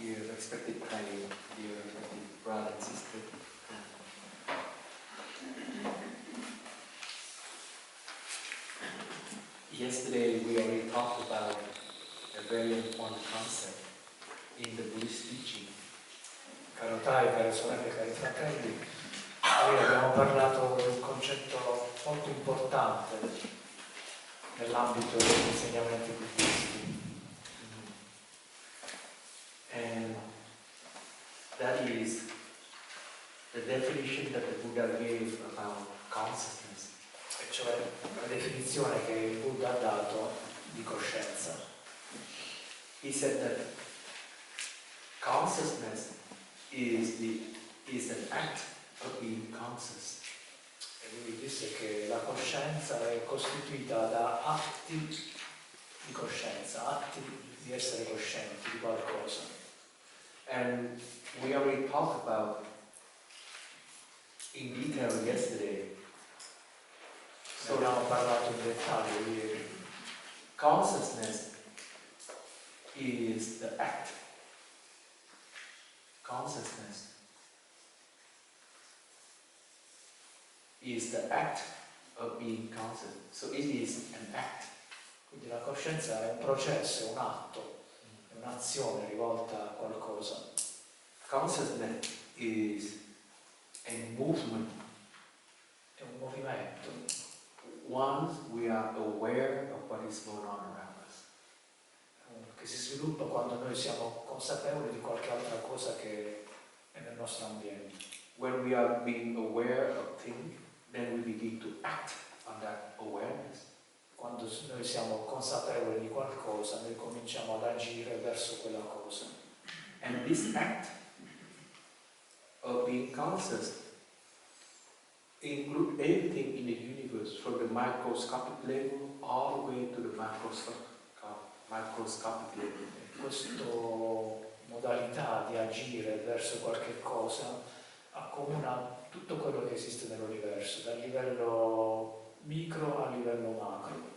dear respected colleague, dear respected brother and sister. Yesterday we already talked about a very important concept in the Buddhist teaching. Caro Tai, care sorelle, cari fratelli, ieri abbiamo parlato di un concetto molto importante nell'ambito degli insegnamenti buddisti. And that is the definition that the Buddha gave about consciousness. E cioè la definizione che il Buddha ha dato di coscienza. He said that consciousness is an act of being conscious. E lui disse che la coscienza è costituita da atti di coscienza, atti di essere coscienti di qualcosa. And we already talked about in detail yesterday. Ne abbiamo parlato in dettaglio ieri. Consciousness is the act. Consciousness is the act of being conscious. So it is an act. Quindi la coscienza è un processo, è un atto, è un'azione rivolta a qualcosa. Consciousness is a movement. È un movimento. Once we are aware of what is going on around us. Che si sviluppa quando noi siamo consapevoli di qualche altra cosa che è nel nostro ambiente. When we are being aware of things, then we begin to act on that awareness. Quando noi siamo consapevoli di qualcosa, noi cominciamo ad agire verso quella cosa. And this act of being conscious includes everything in the universe, from the microscopic level all the way to the microscopic level. Questa modalità di agire verso qualche cosa accomuna tutto quello che esiste nell'universo, dal livello micro al livello macro.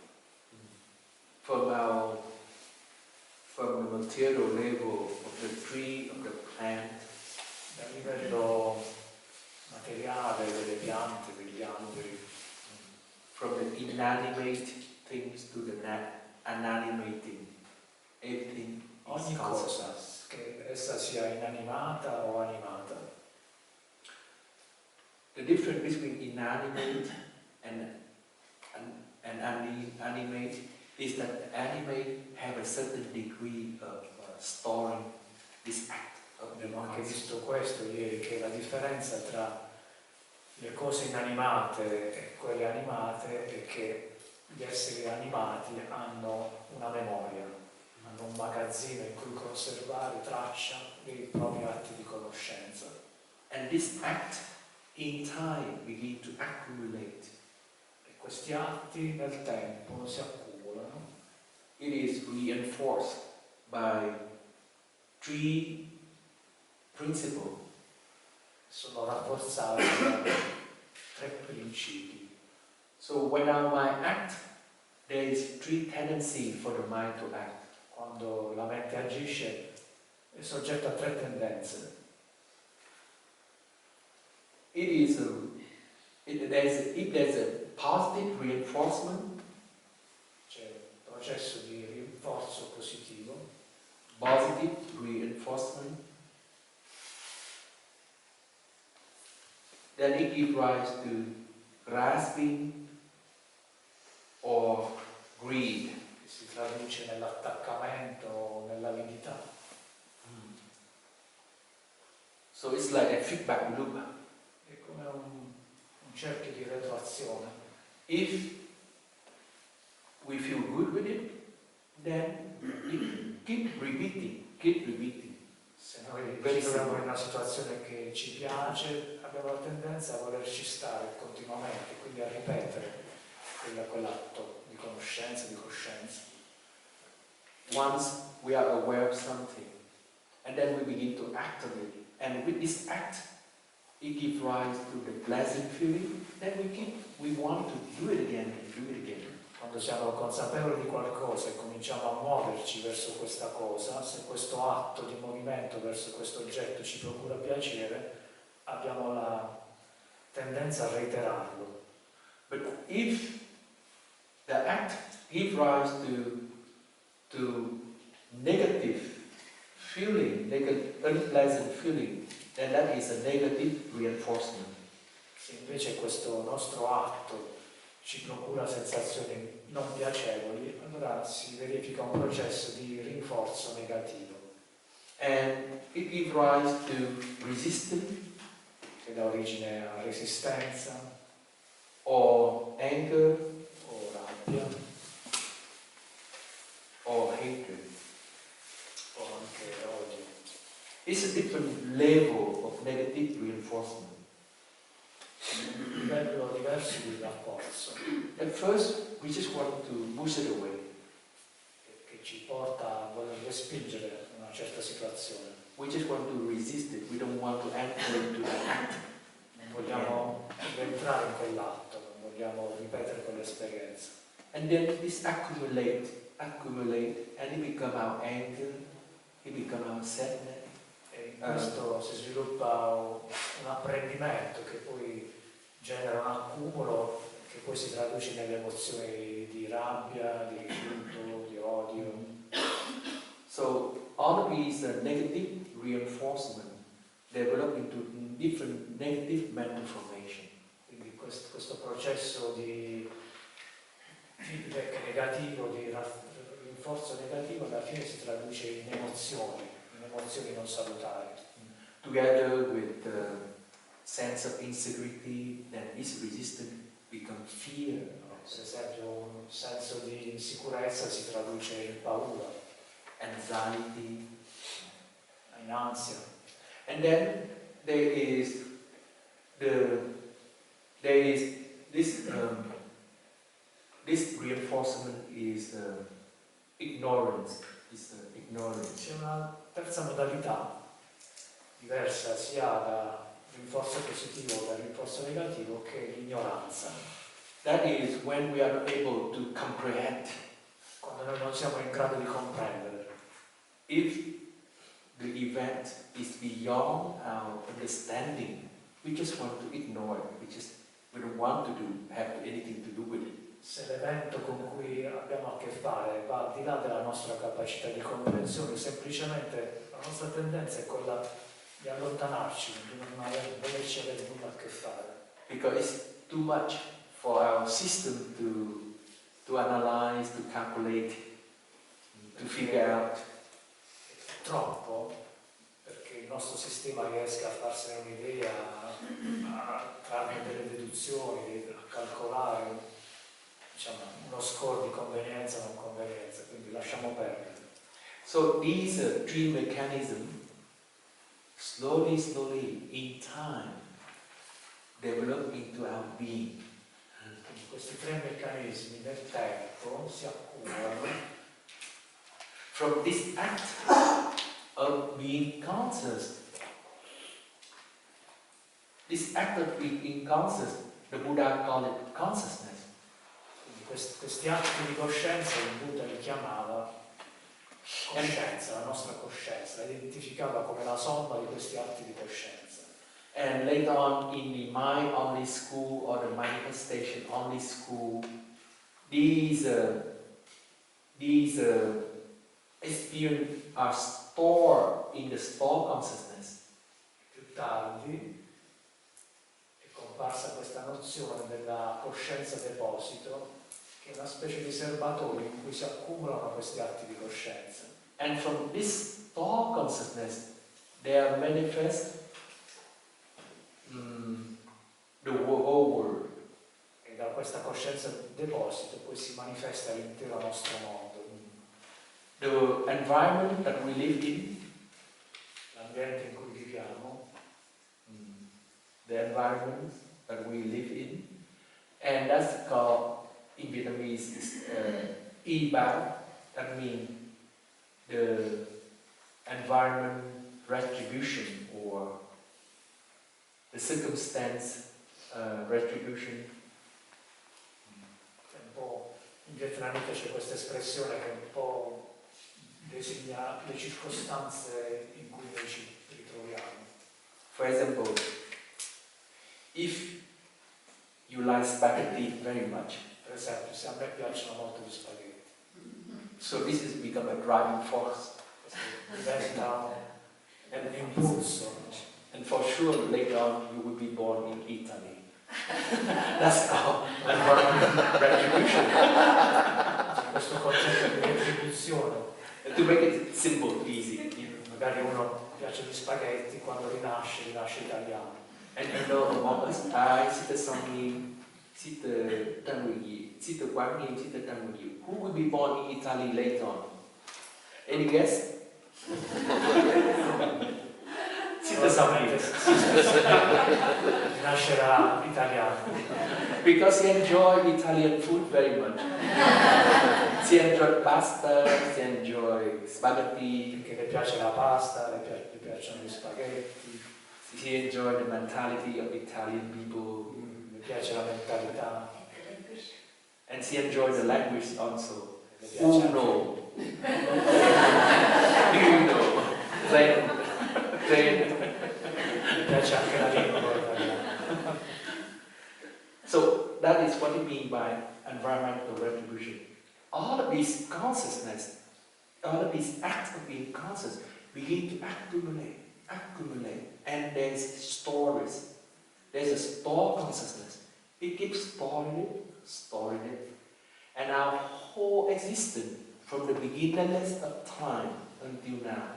From the material level of the tree, of the plant, dal livello materiale delle piante, degli alberi, from the inanimate things to the animating, everything ogni is cosa, consciousness. che essa sia inanimata o animata. The difference between inanimate and animate is that animate have a certain degree of storing this act of being Abbiamo anche conscious. visto questo ieri, che la differenza tra le cose inanimate e quelle animate è che gli esseri animati hanno una memoria, hanno un magazzino in cui conservare traccia dei propri atti di conoscenza. And this act in time begin to accumulate. E questi atti nel tempo si accumulano. It is reinforced by three principles. Sono rafforzati da tre principi. So when I mind act, there is three tendencies for the mind to act. Quando la mente agisce è soggetta a tre tendenze. If there's a positive reinforcement, C'è un processo di rinforzo positivo, positive reinforcement, then it gives rise to grasping or greed. che si traduce nell'attaccamento o nell'avidità. So it's like a feedback loop. È come un cerchio di retroazione. If we feel good with it, then it keep repeating. Se noi ci troviamo in una situazione che ci piace, abbiamo la tendenza a volerci stare continuamente, quindi a ripetere quell'atto di conoscenza, di coscienza. Once we are aware of something, and then we begin to act on it, and with this act, it gives rise to the pleasant feeling, then we want to do it again and do it again. Quando siamo consapevoli di qualcosa e cominciamo a muoverci verso questa cosa, se questo atto di movimento verso questo oggetto ci procura piacere, abbiamo la tendenza a reiterarlo. But if the act gives rise to negative feeling, unpleasant feeling, then that is a negative reinforcement. Se invece questo nostro atto ci procura sensazioni non piacevoli, allora si verifica un processo di rinforzo negativo. And it gives rise to resistance, che dà origine a resistenza, or anger, o rabbia, or hatred. o anche odio. It's a different level of negative reinforcement. Un livello diverso di rafforzo, At first, we just want to push it away. che ci porta a voler respingere una certa situazione. We just want to resist it. We don't want to enter into that act. Non vogliamo rientrare in quell'atto, non vogliamo ripetere quell'esperienza. And then this accumulate, and it become our anger, it become our sadness. E in questo si sviluppa un apprendimento che poi genera un accumulo che poi si traduce nelle emozioni di rabbia, di rifiuto, di odio. So all of these negative reinforcement develop into different negative mental formation. Quindi questo processo di feedback negativo, di rinforzo negativo, alla fine si traduce in emozioni non salutari. Together with the sense of insecurity, then this resistance becomes fear. Per esempio un senso di insicurezza si traduce in paura, Anxiety. in ansia. And then there is this reinforcement is ignorance. C'è una terza modalità diversa sia da rinforzo positivo che da rinforzo negativo, che è l'ignoranza. That is when we are not able to comprehend. Quando noi non siamo in grado di comprendere. If the event is beyond our understanding, we just want to ignore it. We don't want to have anything to do with it. Se l'evento con cui abbiamo a che fare va al di là della nostra capacità di comprensione, semplicemente la nostra tendenza è quella di allontanarci, di non volerci avere nulla a che fare. Because it's too much for our system to analyze, to calculate, to figure out. Troppo, perché il nostro sistema riesca a farsene un'idea, a trarne delle deduzioni, a calcolare, diciamo, uno score di convenienza o non convenienza, quindi lasciamo perdere. So these three mechanisms, slowly, in time, develop into our being. Quindi questi tre meccanismi nel tempo si accumulano. From this act of being conscious, the Buddha called it consciousness. Questi atti di coscienza il Buddha li chiamava coscienza, la nostra coscienza, la identificava come la somma di questi atti di coscienza. And later on in the mind only school or the manifestation only school, these experiences are stored in the store consciousness. Più tardi è comparsa questa nozione della coscienza deposito, che è una specie di serbatoio in cui si accumulano questi atti di coscienza. And from this store consciousness, there manifest the whole world. E da questa coscienza deposito poi si manifesta l'intero nostro mondo. The environment that we live in, L'ambiente in cui viviamo, the environment that we live in, and that's called in Vietnamese y bao. That means the environment retribution or the circumstance retribution. in vietnamita c'è questa espressione che è un po' designa le circostanze in cui noi ci ritroviamo. For example, if you like spaghetti very much, Per esempio, se a me piacciono molto gli spaghetti, so this has become a driving force. diventa un impulso, And for sure later on you will be born in Italy. That's our environmental retribution. questo concetto di retribuzione. To make it simple, easy. Magari uno piace gli spaghetti, quando rinasce italiano. And you know among us, I sit the Songyin, sit the Tanguyi, sit the Guanyin, sit the Tanguyi. Who will be born in Italy later on? Any guess? Sit the Songyin. Nascerà italiano. Because he enjoy Italian food very much. He enjoy pasta, he enjoy spaghetti. Perché le piace la pasta, le piacciono gli spaghetti. He enjoy the mentality of Italian people. Le piace la mentalità. And he enjoy the language also. Le piace Uno. Do you know? Then. Le piace anche la lingua italiana. So that is what it means by environmental retribution. All of these consciousness, all of these acts of being conscious begin to accumulate, and there's stories. There's a store consciousness. It keeps storing it, and our whole existence, from the beginningless of time until now,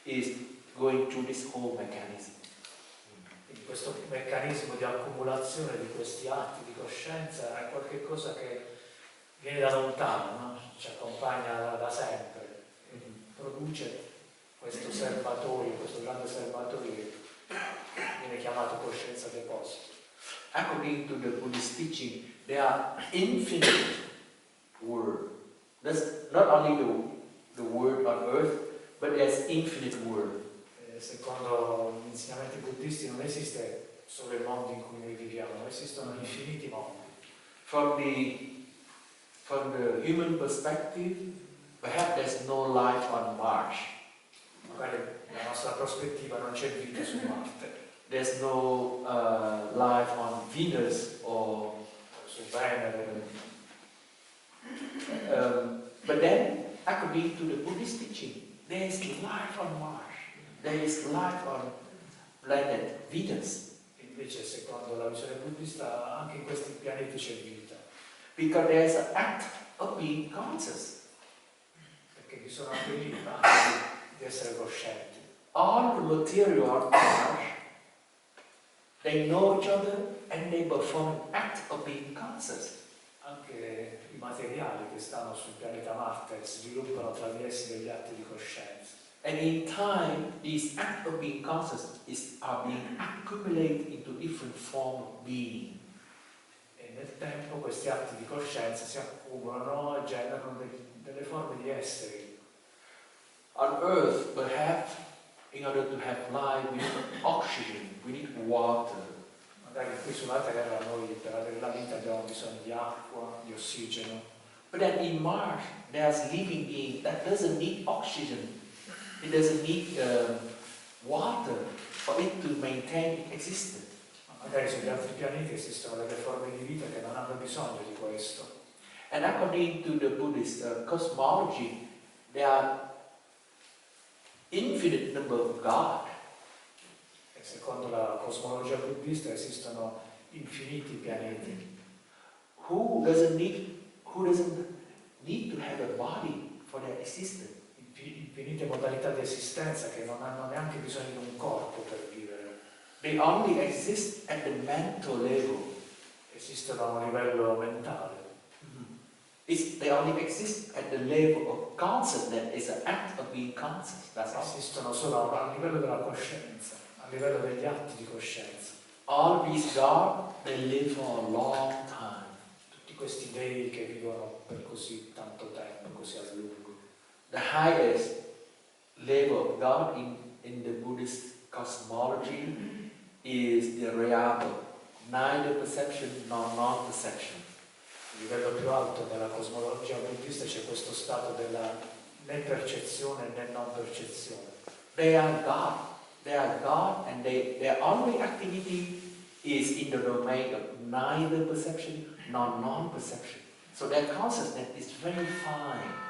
is going through this whole mechanism. Questo meccanismo di accumulazione di questi atti di coscienza è qualcosa che viene da lontano, no? Ci accompagna da sempre, produce questo serbatoio, questo grande serbatoio che viene chiamato coscienza deposito. According to the Buddhist teaching, there are infinite words. That's not only the word on earth, but there's infinite word. Secondo gli insegnamenti buddisti non esiste solo il mondo in cui noi viviamo, esistono infiniti mondi. From the human perspective, perhaps there's no life on Mars. Magari dalla nostra prospettiva non c'è vita su Marte. There's no life on Venus or Su Venere. But then, according to the Buddhist teaching, there is life on Mars. There is life on planet Venus. Invece, secondo la visione buddista, anche in questi pianeti c'è vita. Because there is an act of being conscious. Perché vi sono anche lì atti di essere coscienti. All the material on Mars, they know each other and they perform an act of being conscious. Anche i materiali che stanno sul pianeta Marte sviluppano tra di essi degli atti di coscienza. And in time, these acts of being conscious are being accumulated into different form of being. E nel tempo questi atti di coscienza si accumulano e generano delle forme di esseri. On Earth, perhaps, in order to have life, we need oxygen, we need water. Magari qui sulla Terra noi per avere la vita abbiamo bisogno di acqua, di ossigeno. But then in Mars, there's living being that doesn't need oxygen. It doesn't need water for it to maintain its existence. Magari sugli altri pianeti esistono delle forme di vita che non hanno bisogno di questo. And according to the Buddhist cosmology, there are infinite number of God. E secondo la cosmologia buddista esistono infiniti pianeti. Who doesn't need to have a body for their existence? Infinite modalità di esistenza che non hanno neanche bisogno di un corpo per vivere. They only exist at the mental level. Esistono a un livello mentale. They only exist at the level of consciousness. It's an act of being conscious. That's all. Esistono solo a livello della coscienza, a livello degli atti di coscienza. All these gods, they live for a long time. Tutti questi dei che vivono per così tanto tempo, così a lungo. The highest level of God in the Buddhist cosmology is the reality, neither perception nor non-perception. Il livello più alto nella cosmologia buddista c'è questo stato né percezione né non percezione. They are God. They are God, and their only activity is in the domain of neither perception nor non-perception. So their consciousness is very fine.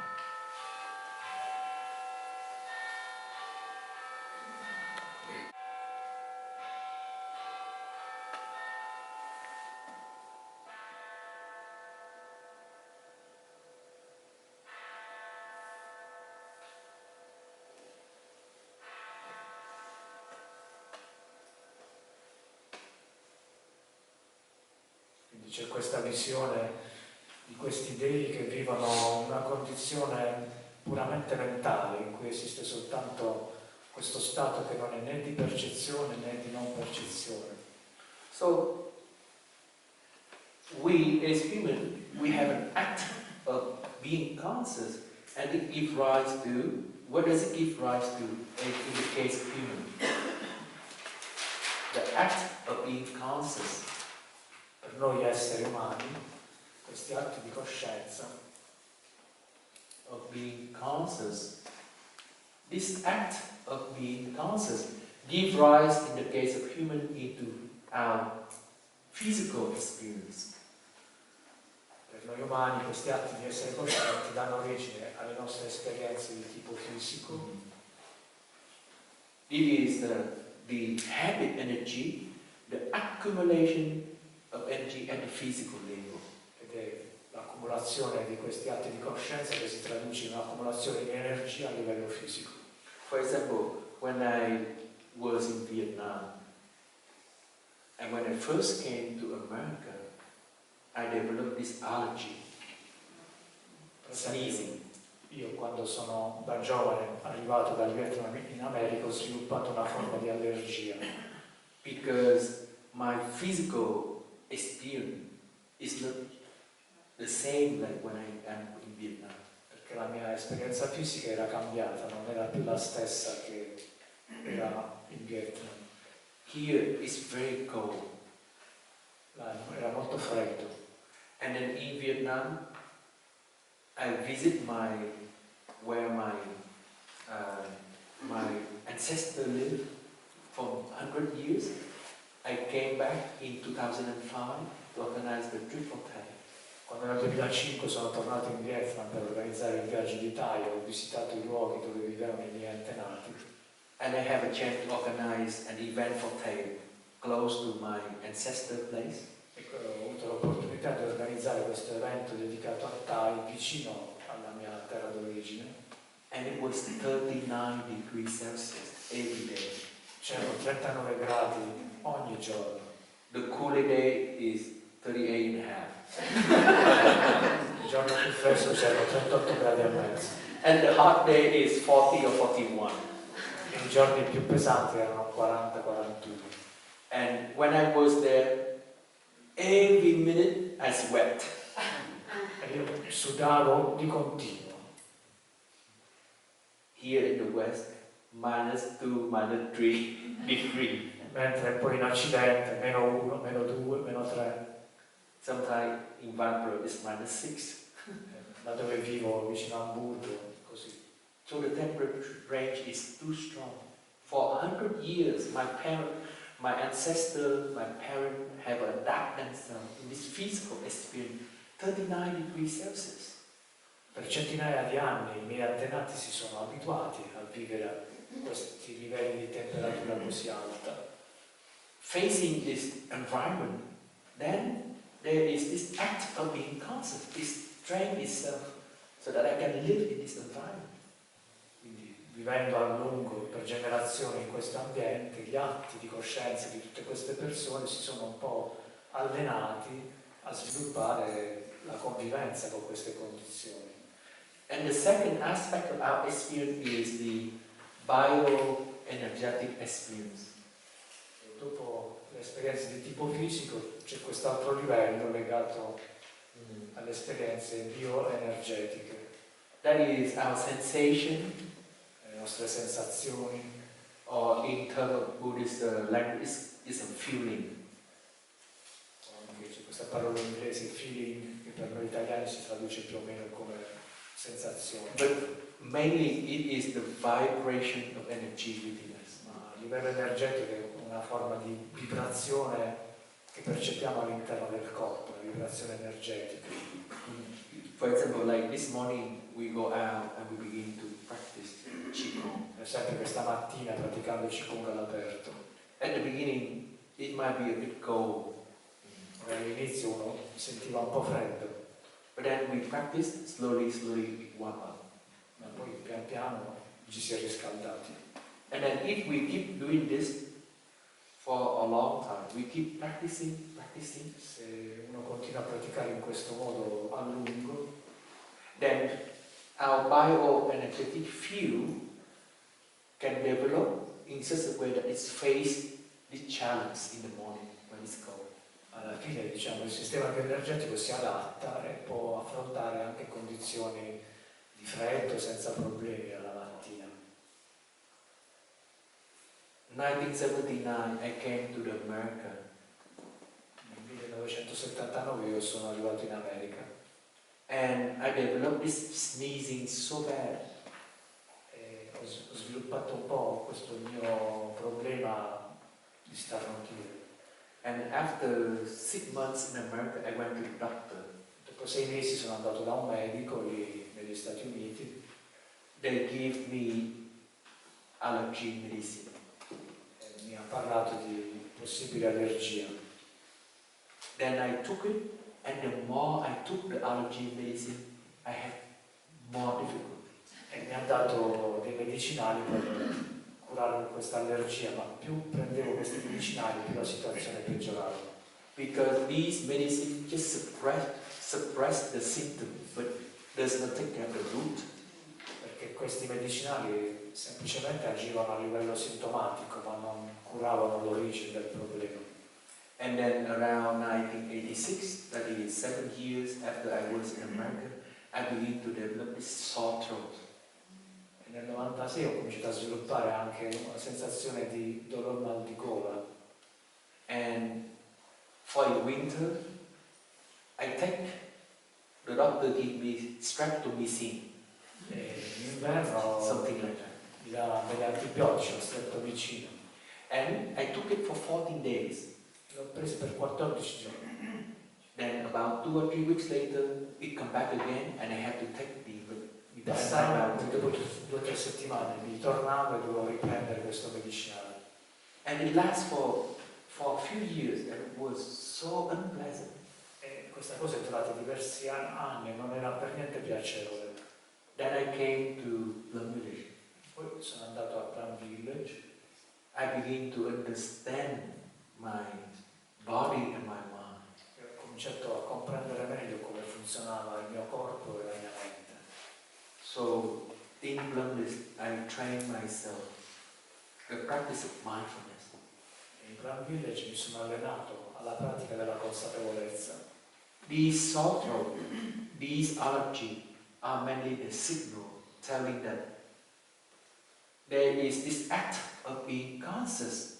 Quindi c'è questa visione di questi dei che vivono una condizione puramente mentale, in cui esiste soltanto questo stato che non è né di percezione né di non percezione. So we as humans, we have an act of being conscious, and it gives rise to, what does it give rise to in the case of human? The act of being conscious. Per noi esseri umani, questi atti di coscienza, of being conscious. This act of being conscious gives rise, in the case of human, into our physical experience. per noi umani, questi atti di essere coscienti danno origine alle nostre esperienze di tipo fisico. It is the habit energy, the accumulation of energy at the physical level. Ed è l'accumulazione di questi atti di coscienza che si traduce in un'accumulazione di energia a livello fisico. For example, when I was in Vietnam, and when I first came to America, I developed this allergy, sneezing. Io quando sono da giovane arrivato dal Vietnam in America ho sviluppato una forma di allergia. Because my physical experience is not the same like when I am in Vietnam. Perché la mia esperienza fisica era cambiata, non era più la stessa che era in Vietnam. Here it's very cold. Là era molto freddo. And then in Vietnam, I visit where my ancestor lived for 100 years. I came back in 2005 to organize the trip for Thai. Quando nel 2005 sono tornato in Vietnam per organizzare il viaggio d'Italia, ho visitato i luoghi dove vivevano i miei antenati. And I have a chance to organize an event for Thai close to my ancestor place. Ecco, ho avuto l'opportunità di organizzare questo evento dedicato a Thai vicino alla mia terra d'origine. And it was 39 degrees Celsius every day. C'erano 39 gradi ogni giorno. The cooler day is 38 and a half. Il giorno più fresco c'erano 38 gradi e mezzo. And the hot day is 40 or 41. E i giorni più pesanti erano 40-41. And when I was there, every minute I sweat. E io sudavo di continuo. Here in the West, -2, -3 degree. Mentre poi in Occidente -1, -2, -3. Sometimes in Vanbrugh it's -6. Da dove vivo, vicino a Hamburgo, così. So the temperature range is too strong. For 100 years, my ancestor, my parents have adapted themselves in this physical experience, 39 degrees Celsius. Per centinaia di anni i miei antenati si sono abituati a vivere a questi livelli di temperatura così alta. Facing this environment, then there is this act of being conscious, this train itself, so that I can live in this environment. Quindi vivendo a lungo, per generazioni in questo ambiente, gli atti di coscienza di tutte queste persone si sono un po' allenati a sviluppare la convivenza con queste condizioni. And the second aspect of our experience is the bioenergetic experience. E dopo le esperienze di tipo fisico c'è quest'altro livello legato alle esperienze bioenergetiche. That is our sensation, Le nostre sensazioni, or in terms of Buddhist language, is a feeling. anche c'è questa parola in inglese, feeling, che per noi italiani si traduce più o meno come sensazioni. But mainly it is the vibration of energy within us. Ma a livello energetico è una forma di vibrazione che percepiamo all'interno del corpo, la vibrazione energetica. For example, like this morning we go out and we begin to practice Qigong. Per esempio questa mattina praticando Qigong all'aperto. At the beginning it might be a bit cold. All'inizio uno sentiva un po' freddo, But then we practice slowly we warm up. ma poi pian piano ci si è riscaldati. And then if we keep doing this for a long time, we keep practicing. Se uno continua a praticare in questo modo a lungo, then our bioenergetic field can develop in such a way that it face the challenge in the morning when it's cold. alla fine diciamo il sistema bioenergetico si adatta e può affrontare anche condizioni di freddo senza problemi alla mattina. 1979 I came to America. Nel 1979 io sono arrivato in America And I developed this sneezing so bad. e ho sviluppato un po' questo mio problema di starnutire. And after 6 months in America, I went to the doctor. Dopo 6 mesi sono andato da un medico lì negli Stati Uniti. They gave me allergy medicine. E mi ha parlato di possibili allergie. Then I took it, and the more I took the allergy medicine, I had more difficulty. E mi ha dato dei medicinali per curare questa allergia, ma più prendevo questi medicinali più la situazione peggiorava. Because these medicines just suppress the symptoms, but does not take care of the root. Perché questi medicinali semplicemente agivano a livello sintomatico, ma non curavano l'origine del problema. And then around 1986, that is 7 years after I was in America, I began to develop this sore throat. E nel 96 ho cominciato a sviluppare anche una sensazione di dolore mal di gola. And for the winter, the doctor gave me streptomycin, E in inverno something like that. mi dà degli antibiotici, lo streptomicino. And I took it for 14 days. L'ho preso per 14 giorni. Then about 2 or 3 weeks later, it come back again, and I had to take the Passava, dopo 2 o 3 settimane mi tornavo e dovevo riprendere questo medicinale. And it lasts for a few years, and it was so unpleasant. E questa cosa è durata diversi anni e non era per niente piacevole. Then I came to Plum Village. Poi sono andato a Plum Village. I began to understand my body and my mind. E ho cominciato a comprendere meglio come funzionava il mio corpo e la mia mente. So in Plum Village, I trained myself the practice of mindfulness. E in Plum Village mi sono allenato alla pratica della consapevolezza. These sore throat, these allergy are mainly the signal telling that there is this act of being conscious.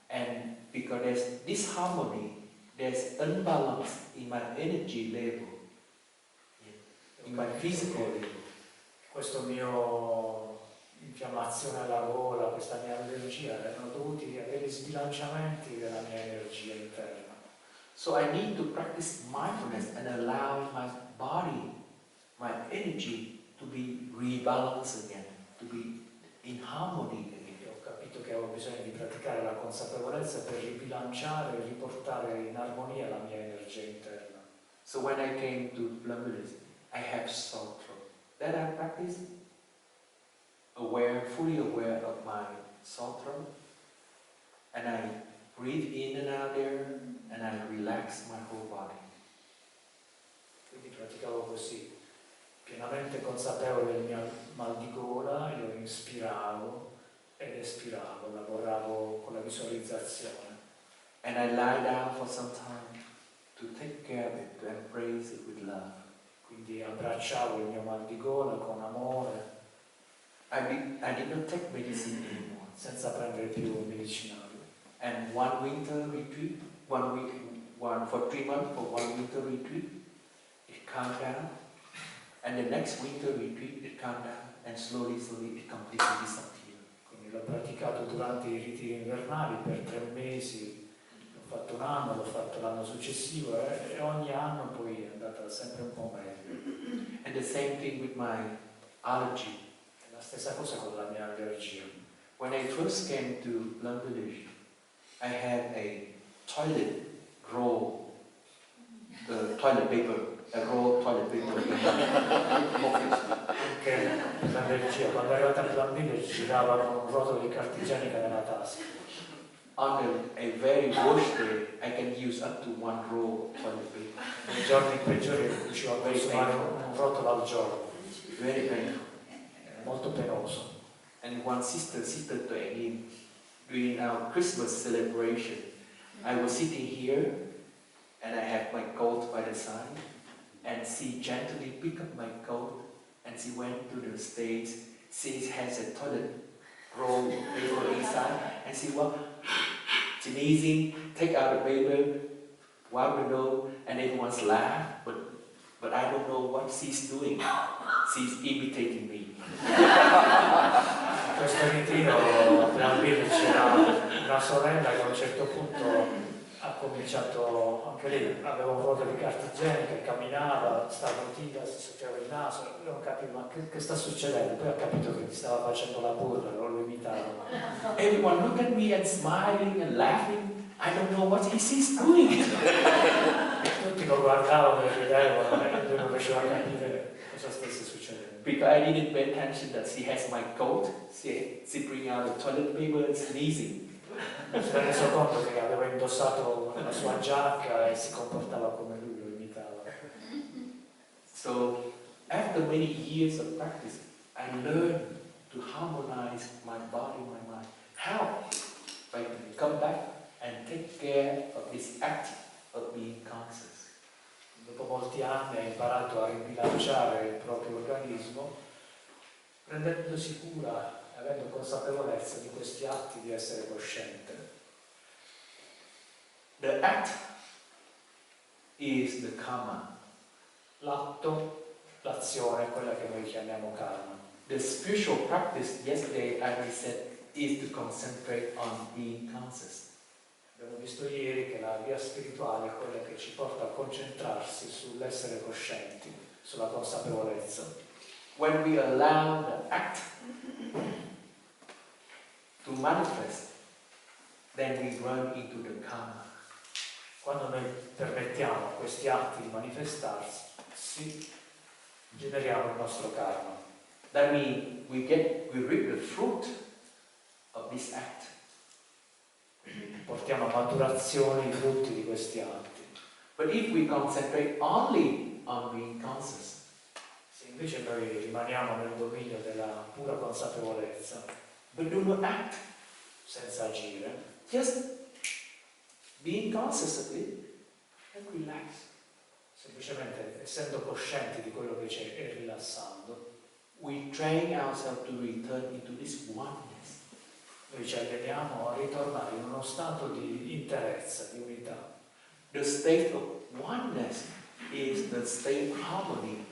And because there's disharmony, there's unbalance in my energy level, in my physical level. Questo mio infiammazione alla gola, questa mia allergia erano dovuti a degli sbilanciamenti della mia energia interna. So I need to practice mindfulness and allow my body, my energy to be rebalanced again, to be in harmony again. E ho capito che avevo bisogno di praticare la consapevolezza per ribilanciare e riportare in armonia la mia energia interna. So when I came to Plum Village, I have sore throat. Then I practiced fully aware of my sore throat, and I breathe in and out there, and I relax my whole body. Quindi praticavo così, pienamente consapevole del mio mal di gola, io inspiravo ed espiravo, lavoravo con la visualizzazione. And I lie down for some time to take care of it, to embrace it with love. Quindi abbracciavo il mio mal di gola con amore, I did not take medicine anymore. senza prendere più medicinali. And one winter retreat, for 3 months, for one winter retreat, it calmed down. And the next winter retreat, it calmed down, and slowly it completely disappeared. Quindi l'ho praticato durante i ritiri invernali per 3 mesi, l'ho fatto un anno, l'ho fatto l'anno successivo e ogni anno poi è andata sempre un po' meglio. And the same thing with my allergy. È la stessa cosa con la mia allergia. When I first came to Plum Village, I had a toilet roll, toilet paper, a roll toilet paper in my office. Anche l'allergia, quando è arrivata a Plum Village girava con un rotolo di carta igienica nella tasca. On a very worst day, I can use up to 1 roll of toilet paper. Nei giorni peggiori riuscivo a consumare un rotolo al giorno. Very painful. È molto penoso. And one sister to Agin, during our Christmas celebration, I was sitting here and I had my coat by the side, and she gently picked up my coat and she went to the stage. She has a toilet roll paper inside, and she was sneezing, take out the paper, wipe the nose, and everyone's laugh, but I don't know what she's doing. She's imitating me. In questo ritiro Plum Village c'era una sorella che a un certo punto ha cominciato, anche lei aveva un rotolo di carta igienica, camminava, starnutita, si soffiava il naso, non capivo ma che sta succedendo, poi ha capito che mi stava facendo la burla, lo imitavo. Everyone looked at me and smiling and laughing. I don't know what she's doing. Tutti lo guardavano e ridevano e lui non riusciva a capire cosa stesse succedendo. Because I didn't pay attention that she has my coat, she bring out the toilet paper and sneezing. Mi sono reso conto che aveva indossato la sua giacca e si comportava come lui, lo imitava. So, after many years of practice, I learned to harmonize my body, my mind. How? By come back and take care of this act of being conscious. Dopo molti anni ha imparato a ribilanciare il proprio organismo, prendendosi cura e avendo consapevolezza di questi atti di essere cosciente. The act is the karma. L'atto, l'azione è quella che noi chiamiamo karma. The spiritual practice, yesterday I said, is to concentrate on being conscious. Abbiamo visto ieri che la via spirituale è quella che ci porta a concentrarsi sull'essere coscienti, sulla consapevolezza. When we allow the act to manifest, then we run into the karma. Quando noi permettiamo a questi atti di manifestarsi, generiamo il nostro karma. That means we reap the fruit of this act. Portiamo a maturazione i frutti di questi atti. But if we concentrate only on being conscious, se invece noi rimaniamo nel dominio della pura consapevolezza, but do not act, senza agire, just being conscious of it and relax. Semplicemente essendo coscienti di quello che c'è e rilassando, we train ourselves to return into this oneness. Noi ci alleniamo a ritornare in uno stato di interezza, di unità. The state of oneness is the state of harmony,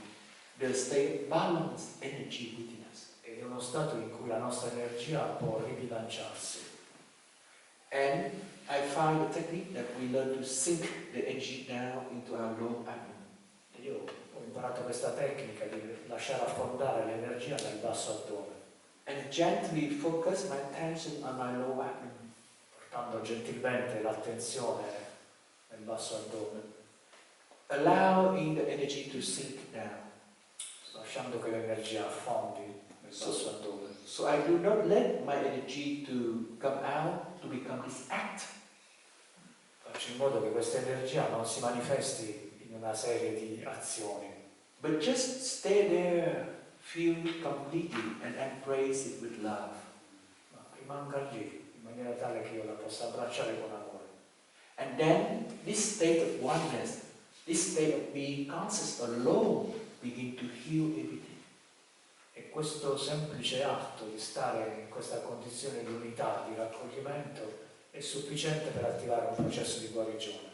the state of balanced energy within us. Ed è uno stato in cui la nostra energia può ribilanciarsi. And I find the technique that we learn to sink the energy down into our low abdomen. Io ho imparato questa tecnica di lasciare affondare l'energia nel basso addome. And gently focus my attention on my low abdomen. Portando gentilmente l'attenzione nel basso addome. Allowing the energy to sink down. Lasciando che l'energia affondi nel basso addome. So I do not let my energy to come out to become this act. Faccio in modo che questa energia non si manifesti in una serie di azioni. But just stay there, feel completely and embrace it with love. Ma rimanga lì in maniera tale che io la possa abbracciare con amore. And then this state of oneness, this state of being conscious alone begin to heal everything. E questo semplice atto di stare in questa condizione di unità, di raccoglimento, è sufficiente per attivare un processo di guarigione.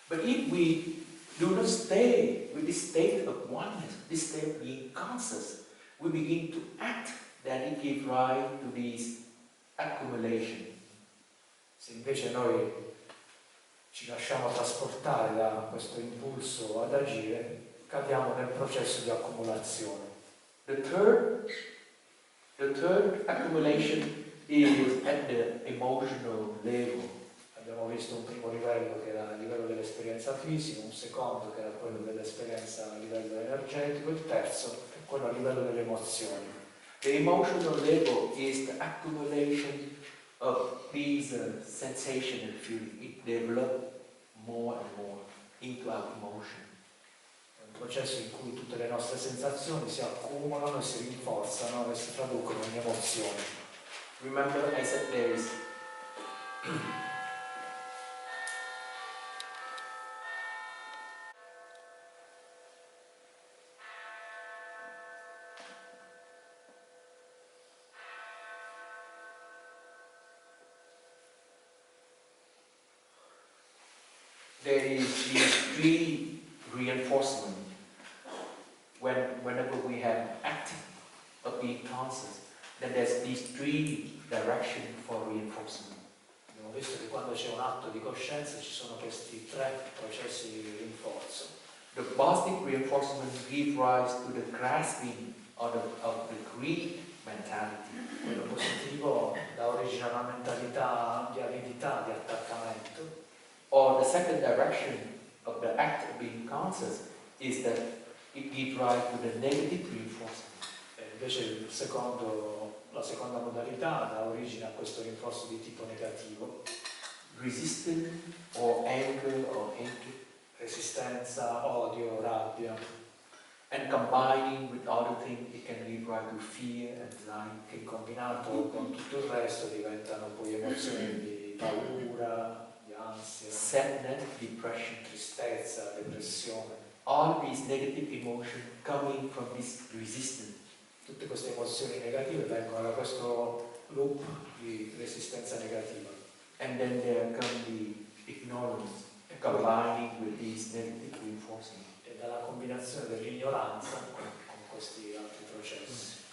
But if we do not stay with this state of oneness, this state of being conscious. We begin to act, then it gives rise to this accumulation. Se invece noi ci lasciamo trasportare da questo impulso ad agire, cadiamo nel processo di accumulazione. The third accumulation is at the emotional level. Abbiamo visto un primo livello che era il livello dell'esperienza fisica, un secondo che era quello dell'esperienza a livello energetico, il terzo è quello a livello delle emozioni. The emotional level is the accumulation of these sensation and feeling. It develops more and more into our emotion. È un processo in cui tutte le nostre sensazioni si accumulano e si rinforzano e si traducono in emozioni. Remember I said there is these three reinforcement whenever we have acting of being conscious, then there's these three directions for reinforcement. Abbiamo visto che quando c'è un atto di coscienza ci sono questi tre processi di rinforzo. The positive reinforcement gives rise to the grasping of the greed mentality. Quello positivo dà origine a una mentalità di avidità, di attaccamento. Or the second direction of the act of being conscious is that it gives rise to the negative reinforcement. E invece la seconda modalità dà origine a questo rinforzo di tipo negativo. Resistance or anger or hatred. Resistenza, odio, rabbia. And combining with other things, it can give rise to fear, anxiety. Che combinato con tutto il resto diventano poi emozioni di paura, di ansia, sadness, depression, tristezza, depressione. All these negative emotions coming from this resistance. Tutte queste emozioni negative vengono da questo loop di resistenza negativa. And then there come the ignorance, combining with these negative reinforcement. E dalla combinazione dell'ignoranza con questi altri processi.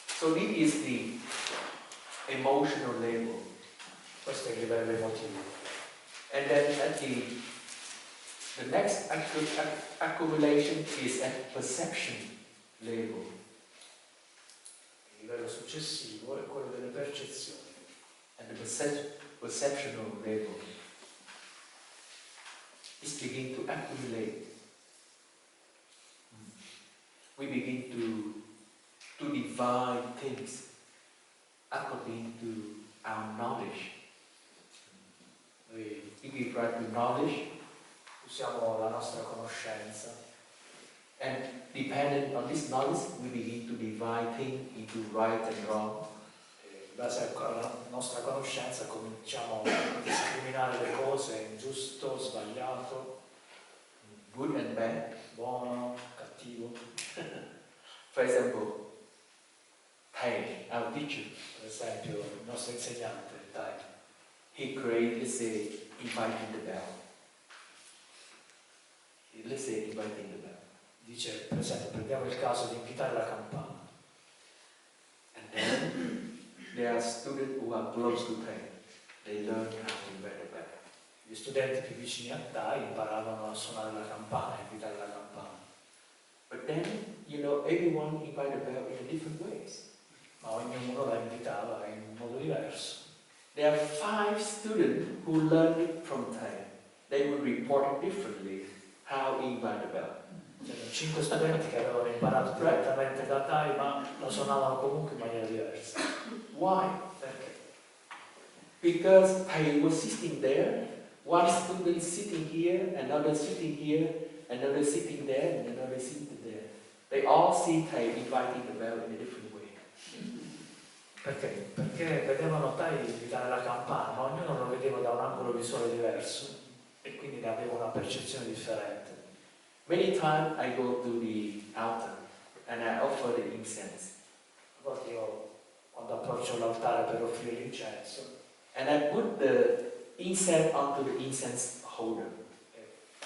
So this is the emotional level. Questo è il livello emotivo. And then at the next accumulation is at perception level. Il livello successivo è quello delle percezioni. And the perceptional level is begin to accumulate. We begin to divide things according to our knowledge. Noi We give right to knowledge, usiamo la nostra conoscenza and dependent on this knowledge, we begin to divide things into right and wrong. e in base alla nostra conoscenza cominciamo a discriminare le cose in giusto, sbagliato, Good and bad. buono, cattivo. For example, Thầy, our teacher, Per esempio il nostro insegnante, dai, he created, let's say, inviting the bell. Let's say inviting the bell. dice, per esempio, prendiamo il caso di invitare la campana. And then there are students who are close to Thầy. They learn how to invite the bell. Gli studenti più vicini a Dai imparavano a suonare la campana, a invitare la campana. But then, everyone invite the bell in different ways. Ma ognuno la invitava in un modo diverso. There are 5 students who learned it from Thầy. They would report differently how he invite the bell. C'erano 5 studenti che avevano imparato direttamente da Dai, ma lo suonavano comunque in maniera diversa. Why? Perché? Because Thầy was sitting there, one student sitting here, another sitting here, another sitting there, and another sitting there. They all see Thầy inviting the bell in a different way. Perché? Perché vedevano Dai invitare la campana, ma ognuno lo vedeva da un angolo visuale diverso e quindi ne aveva una percezione differente. Many times I go to the altar and I offer the incense. A volte io, quando approccio l'altare per offrire l'incenso, And I put the incense onto the incense holder.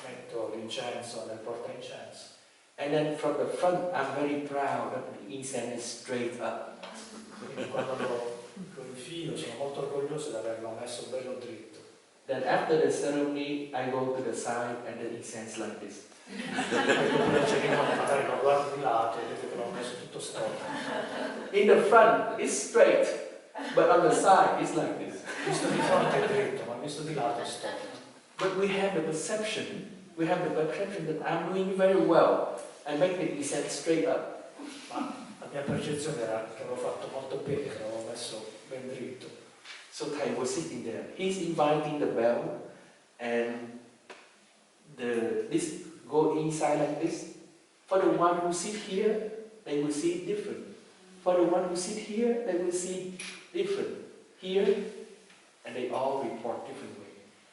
metto l'incenso nel portaincenso. And then from the front, I'm very proud that the incense is straight up. Quindi quando lo infilo sono molto orgoglioso di averlo messo bello dritto. Then after the ceremony, I go to the side and the incense like this. Poi dopo la cerimonia magari lo guardo di lato e vedo che l'ho messo tutto storto. In the front, it's straight, but on the side, it's like this. Visto di fronte è dritto, ma visto di lato è storto. But we have the perception that I'm doing very well. I make the incense straight up. Ma la mia percezione era che avevo fatto molto bene, che l'avevo messo ben dritto. So Thai was sitting there. He's inviting the bell, and this go inside like this. For the one who sit here, they will see it different. For the one who sit here, they will see different. Here, and they all report differently.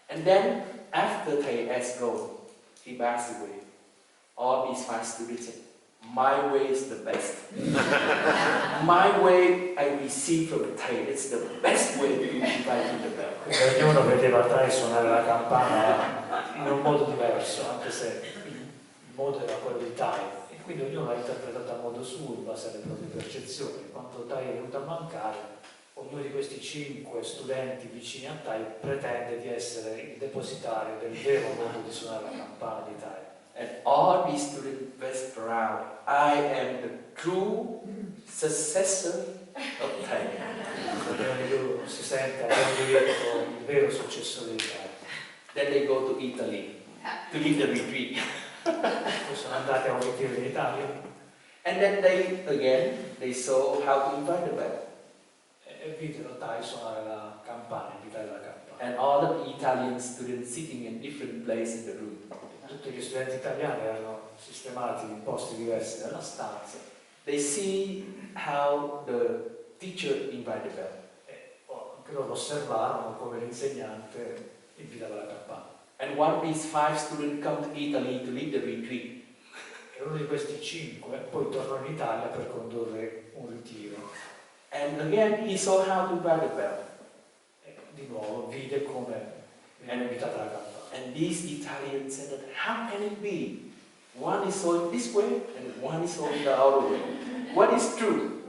And then, after Thai has gone, he passed away. All these 5 students said, my way is the best. My way I received from Thai, it's the best way to invite the bell. Ognuno vedeva Thai suonare la campana in un modo diverso, anche se il modo era quello di Thai. E quindi ognuno l'ha interpretato a modo suo, in base alle proprie percezioni. Quando Thai è venuto a mancare, ognuno di questi 5 studenti vicini a Thai pretende di essere il depositario del vero modo di suonare la campana di Thai. And all these students were proud. I am the true successor of Thai. Ognuno si sente detto il vero successore di Thai. Then they go to Italy to lead the retreat. Poi sono andati a un ritiro in Italia. And then they saw how to invite the bell. E videro Thai suonare la campana, invitare la campana. And all the Italian students sitting in different places in the room. Tutti gli studenti italiani erano sistemati in posti diversi nella stanza. They see how the teacher invited the bell. E anche loro osservarono come l'insegnante invitava la campana. And one of these 5 students come to Italy to lead the retreat. E uno di questi 5 poi tornò in Italia per condurre un ritiro. And again he saw how to invite the bell. E di nuovo vide come veniva invitata la campana. And these Italians said that how can it be? One is sewing this way and one is sewing the other way. What is true?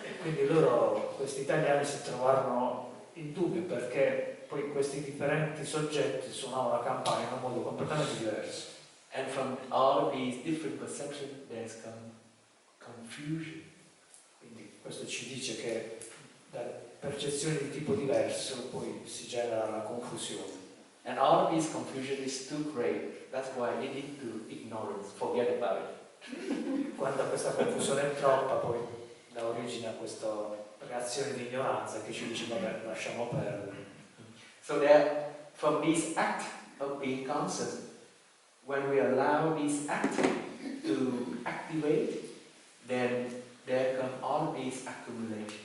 E quindi loro, questi italiani, si trovarono in dubbio perché poi questi differenti soggetti suonavano la campana in un modo completamente diverso. And from all of these different perceptions there's come confusion. Quindi questo ci dice che da percezioni di tipo diverso poi si genera la confusione. And all of this confusion is too great. That's why it leads to ignorance. Forget about it. Quando questa confusione è troppa, poi dà origine a questa reazione di ignoranza che ci dice vabbè, lasciamo perdere. So that from this act of being conscious, when we allow this act to activate, then there come all of these accumulation.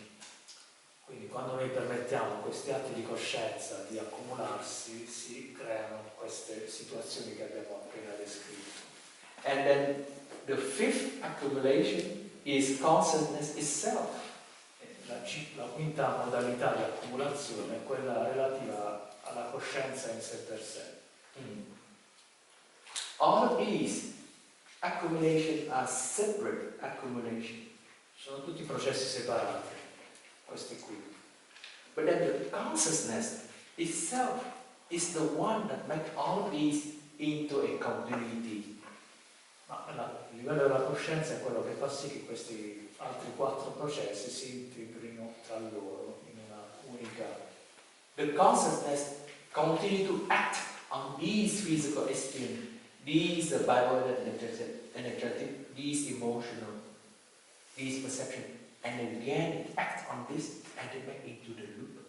Quindi quando noi permettiamo a questi atti di coscienza di accumularsi, si creano queste situazioni che abbiamo appena descritto. And then the 5th accumulation is consciousness itself. La quinta modalità di accumulazione è quella relativa alla coscienza in sé per sé. All of these accumulations are separate accumulations. Sono tutti processi separati, questi qui. But then the consciousness itself is the one that makes all of these into a continuity. Ma il livello della coscienza è quello che fa sì che questi altri 4 processi si integrino tra loro in una unica. The consciousness continue to act on these physical experiences, these bioenergetic, these emotional, these perception, and again it acts on this and it back into the loop.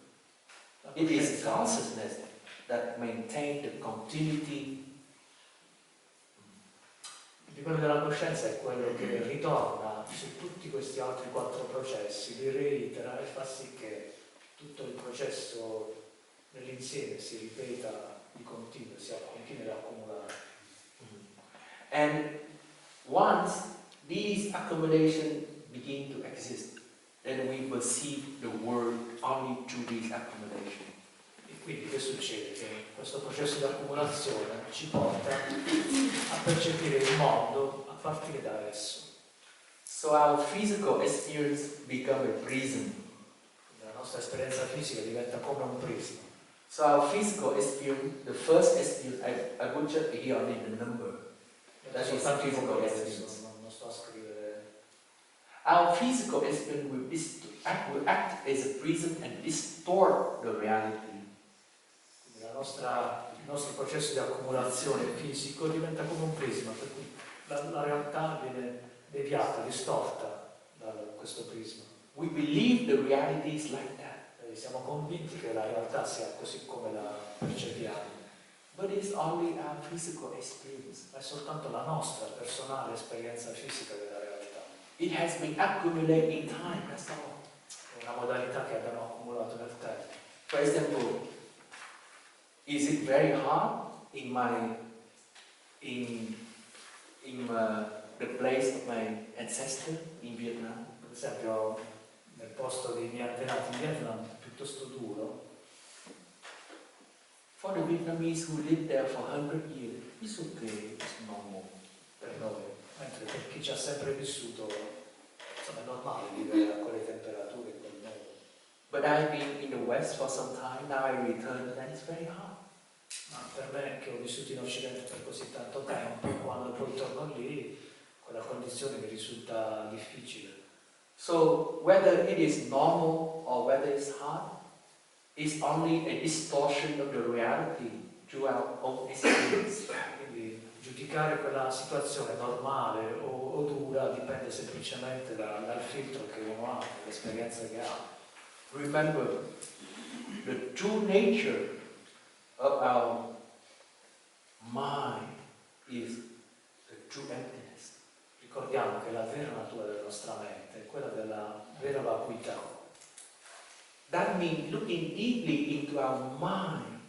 It is consciousness that maintains the continuity. Il livello della coscienza è quello che ritorna su tutti questi altri 4 processi, li reitera e fa sì che tutto il processo nell'insieme si ripeta di continuo, si continui ad accumulare. And once these accumulations begin to exist, then we perceive the world only through these accumulations. E Quindi che succede? Che questo processo di accumulazione ci porta a percepire il mondo a partire da esso. So our physical experience becomes a prism. La nostra esperienza fisica diventa come un prisma. So our physical experience, the first experience, I put here only the number. That is physical experience. Non sto a scrivere. Our physical experience will act as a prism and distort the reality. Il nostro processo di accumulazione fisico diventa come un prisma, per cui la realtà viene deviata, distorta da questo prisma. We believe the reality is like that. Siamo convinti che la realtà sia così come la percepiamo. But it's only our physical experience. Ma è soltanto la nostra personale esperienza fisica della realtà. It has been accumulated in time, that's all. È una modalità che abbiamo accumulato nel tempo. For example, is it very hard in the place of my ancestor in Vietnam? Per esempio, nel posto dei miei antenati in Vietnam è piuttosto duro. For the Vietnamese who lived there for 100 years, it's okay, it's normal. Per noi, mentre per chi ci ha sempre vissuto, insomma, è normale vivere a quelle temperature, in quel modo. But I've been in the West for some time, now I return, and it's very hard. Ma per me, che ho vissuto in Occidente per così tanto tempo, quando poi torno lì, quella condizione mi risulta difficile. So whether it is normal or whether it's hard, it's only a distortion of the reality through our own experience. Quindi giudicare quella situazione normale o dura dipende semplicemente dal filtro che uno ha, dall'esperienza che ha. Remember, the true nature of our mind is the true emptiness. Ricordiamo che la vera natura della nostra mente è quella della vera vacuità. That means looking deeply into our mind,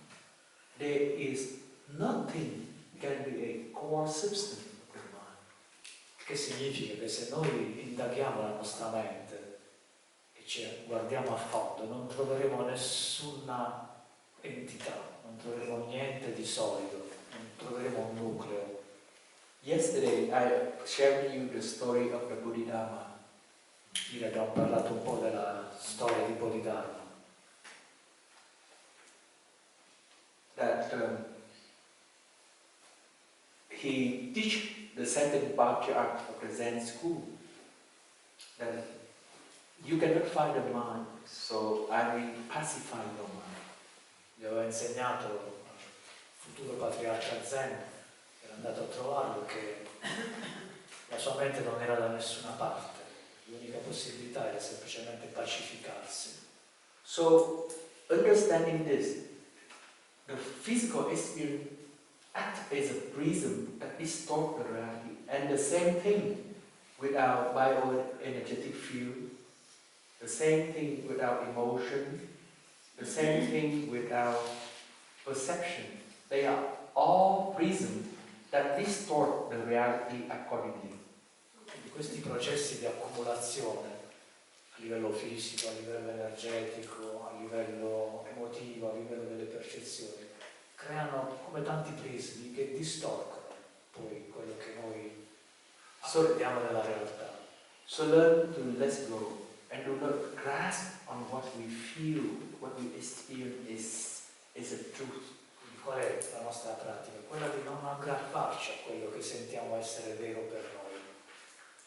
there is nothing can be a core substance of the mind. Che significa che se noi indaghiamo la nostra mente e ci guardiamo a fondo, non troveremo nessuna entità, non troveremo niente di solido, non troveremo un nucleo. Yesterday I shared with you the story of the Bodhidharma. Ieri abbiamo parlato un po' della storia di Bodhidharma. That he teach the second patriarch of the Zen school that you cannot find the mind, so I will pacify your mind. Gli aveva insegnato al futuro patriarca Zen, era andato a trovarlo, che la sua mente non era da nessuna parte. L'unica possibilità era semplicemente pacificarsi. So, understanding this, the physical experience acts as a prism that distorts the reality. And the same thing with our bioenergetic field, the same thing with our emotion, the same thing with our perception. They are all prisms that distort the reality accordingly. Questi processi di accumulazione a livello fisico, a livello energetico, a livello emotivo, a livello delle percezioni, creano come tanti prismi che distorcono poi quello che noi vediamo nella realtà. So learn to let go and do not grasp on what we feel, what we experience is a truth. Quindi qual è la nostra pratica? Quella di non aggrapparci a quello che sentiamo essere vero per noi.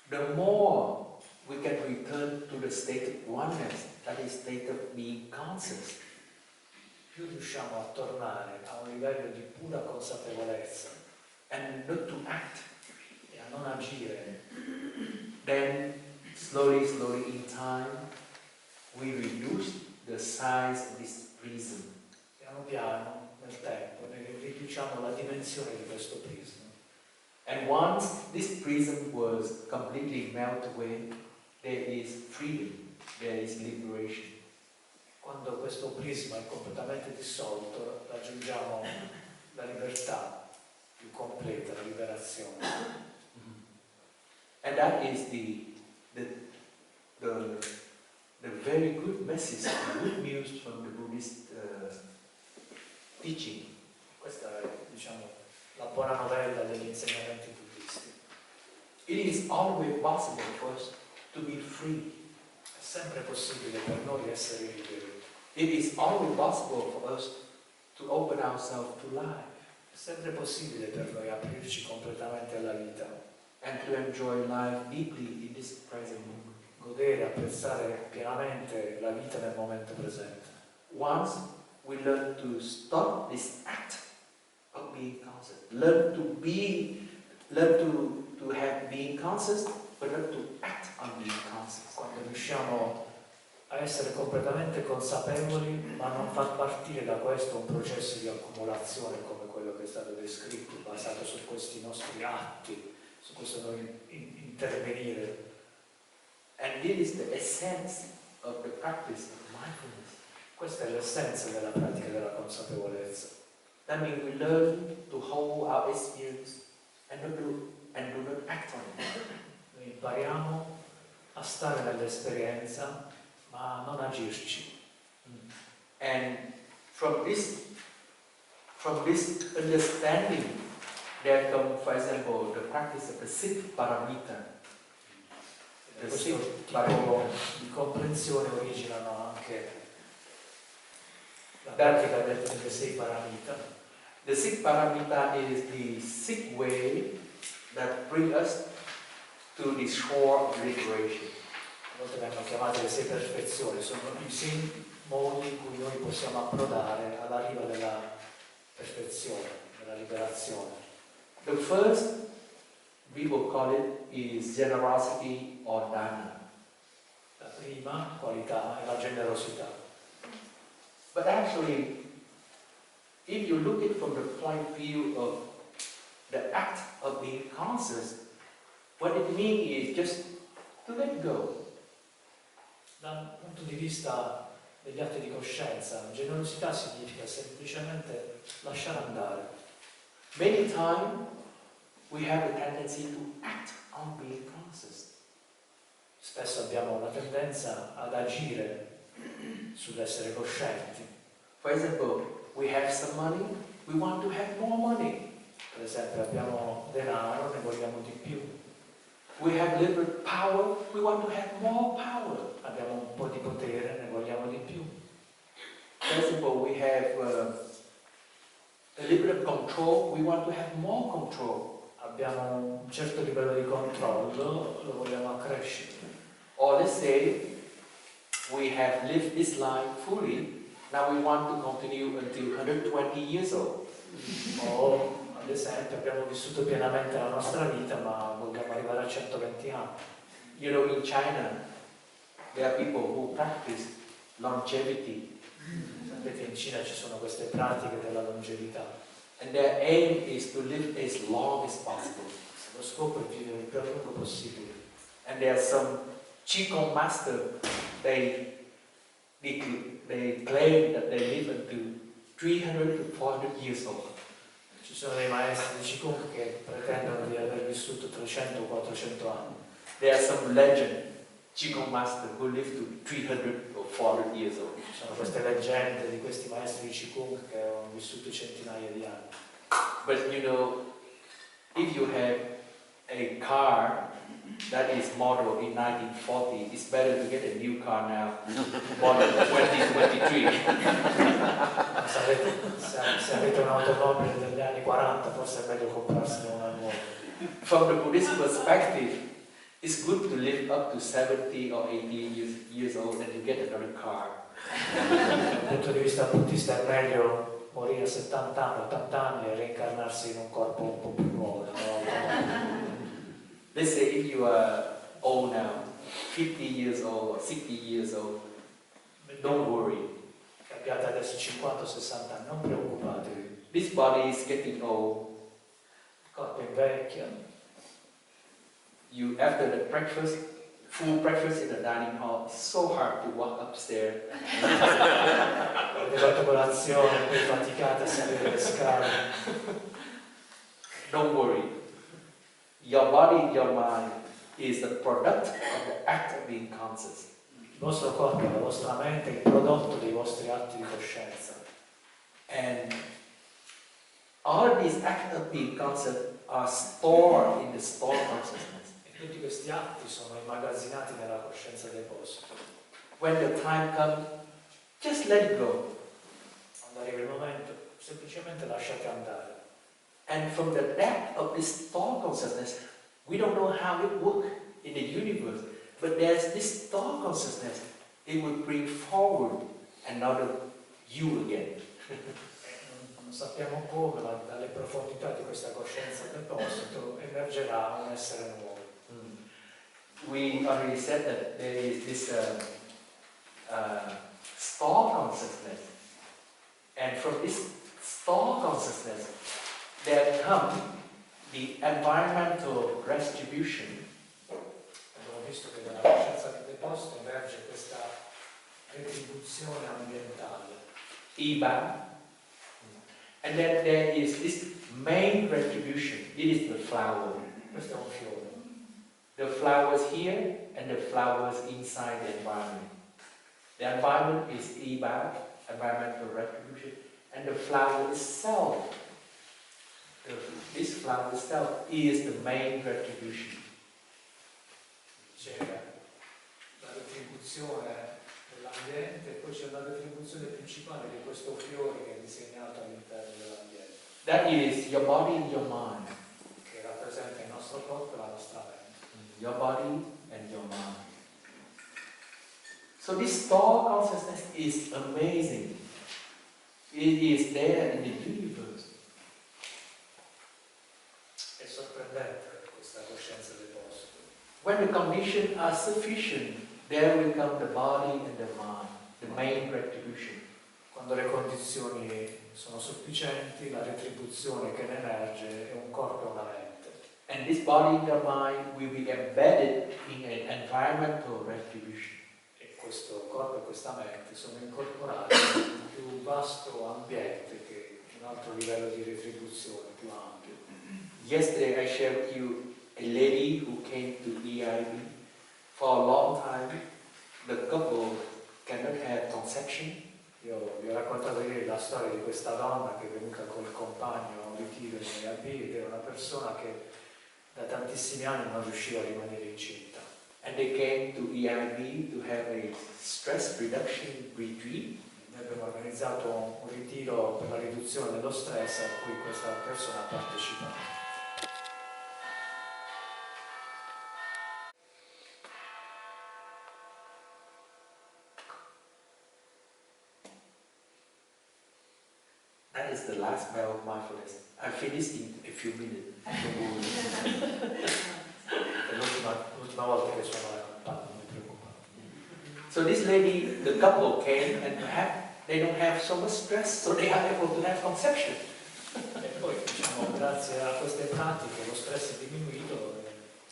The more we can return to the state of oneness, that is state of being conscious, più riusciamo a tornare a un livello di pura consapevolezza and not to act, e a non agire, then slowly in time, we reduce the size of this prism. Piano piano, nel tempo, ne riduciamo la dimensione di questo prisma. And once this prism was completely melted away, there is freedom, there is liberation. Quando questo prisma è completamente dissolto, raggiungiamo la libertà più completa, la liberazione. And that is the very good message, the good news from the Buddhist teaching. Questa è, diciamo, la buona novella degli insegnamenti buddisti. It is always possible for us to be free. È sempre possibile per noi essere liberi. It is always possible for us to open ourselves to life. È sempre possibile per noi aprirci completamente alla vita. And to enjoy life deeply in this present moment. Godere, apprezzare pienamente la vita nel momento presente. Once we learn to stop this act of being conscious, learn to have being conscious, but learn to act on being conscious. Quando riusciamo a essere completamente consapevoli, ma non far partire da questo un processo di accumulazione come quello che è stato descritto, basato su questi nostri atti, su questo intervenire. And this is the essence of the practice of mindfulness. Questa è l'essenza della pratica della consapevolezza. That means we learn to hold our experience and do not act on it. Noi impariamo a stare nell'esperienza, ma non agirci. And from this understanding, there comes, for example, the practice of the six paramita. Da questo tipo di comprensione originano anche la pratica delle sei paramita. The six paramita is the six way that bring us to the shore of liberation. A volte vengono chiamate le sei perfezioni, sono i sei modi in cui noi possiamo approdare alla riva della perfezione, della liberazione. The first, we will call it, is generosity or dana. La prima qualità è la generosità. But actually, if you look at it from the point of view of the act of being conscious, what it means is just to let go. Dal punto di vista degli atti di coscienza, generosità significa semplicemente lasciare andare. Many times we have a tendency to act on being conscious. Spesso abbiamo la tendenza ad agire sull'essere coscienti. For example, we have some money, we want to have more money. Per esempio abbiamo denaro, ne vogliamo di più. We have little power, we want to have more power. Abbiamo un po' di potere, ne vogliamo di più. For example, we have a little bit of control, we want to have more control. Abbiamo un certo livello di controllo, lo vogliamo accrescere. Or let's say we have lived this life fully, now we want to continue until 120 years old. O ad esempio abbiamo vissuto pienamente la nostra vita, ma vogliamo arrivare a 120 anni. You know, in China, there are people who practice longevity. Sapete, in Cina ci sono queste pratiche della longevità. And their aim is to live as long as possible. Lo scopo è vivere il più a lungo possibile. And there are some Qigong master, they claim that they live until 300 to 400 years old. Ci sono dei maestri di Qigong che pretendono di aver vissuto 300 o 400 anni. There are some legend Qigong master who live to 300 or 400 years old. Ci sono queste leggende di questi maestri di Qigong che hanno vissuto centinaia di anni. But you know, if you have a car that is modeled in 1940, it's better to get a new car now, model 2023. Se avete un'automobile degli anni 40, forse è meglio comprarsene una nuova. From the Buddhist perspective, it's good to live up to 70 or 80 years old and to get another car. Dal punto di vista buddista è meglio morire a 70 anni, 80 anni e reincarnarsi in un corpo un po' più nuovo. Let's say if you are old now, 50 years old or 60 years old, don't worry. Che abbiate adesso 50-60 anni, non preoccupatevi. This body is getting old. Il corpo invecchia. You, after the breakfast, full breakfast in the dining hall, it's so hard to walk upstairs. Avete fatto colazione, poi faticate a salire le scale. Don't worry. Your body, your mind is the product of the act of being conscious. Il vostro corpo, la vostra mente è il prodotto dei vostri atti di coscienza. And all of these active concepts are stored in the store consciousness. E tutti questi atti sono immagazzinati nella coscienza deposito. When the time comes, just let it go. Quando arriva il momento, semplicemente lasciate andare. And from the depth of this store consciousness, we don't know how it works in the universe, but there's this store consciousness. It will bring forward another you again. Non sappiamo come, ma dalle profondità di questa coscienza deposito emergerà un essere nuovo. We already said that there is this store consciousness, and from this store consciousness there comes the environmental retribution. Abbiamo visto che dalla coscienza deposito emerge questa retribuzione ambientale. Iba. And then there is this main retribution. It is the flower. Questo è un fiore. The flowers here and the flowers inside the environment. The environment is Iba, environmental retribution, and the flower itself, this flower itself is the main retribution. C'è la retribuzione dell'ambiente e poi c'è una retribuzione principale di questo fiore che è disegnato all'interno dell'ambiente. That is your body and your mind. Che rappresenta il nostro corpo e la nostra mente. Your body and your mind. So this store consciousness is amazing. It is there in the universe. È sorprendente questa coscienza deposito. When the conditions are sufficient, there will come the body and the mind, the main retribution. Quando le condizioni sono sufficienti, la retribuzione che ne emerge è un corpo e una mente. And this body and the mind will be embedded in an environmental retribution. E questo corpo e questa mente sono incorporati in un più vasto ambiente che un altro livello di retribuzione più ampio. Yesterday I shared with you a lady who came to EIB. For a long time, the couple cannot have conception. Io vi ho raccontato ieri la storia di questa donna che è venuta col compagno a un ritiro in EIB ed era una persona che da tantissimi anni non riusciva a rimanere incinta. And they came to EIB to have a stress reduction retreat. Noi abbiamo organizzato un ritiro per la riduzione dello stress a cui questa persona ha partecipato. That is the last bell of mindfulness. I finished in a few minutes. È l'ultima volta che suono la campana, non mi preoccupare. So this lady, the couple came and perhaps they don't have so much stress, so they are able to have conception. E poi, diciamo, grazie a queste pratiche lo stress è diminuito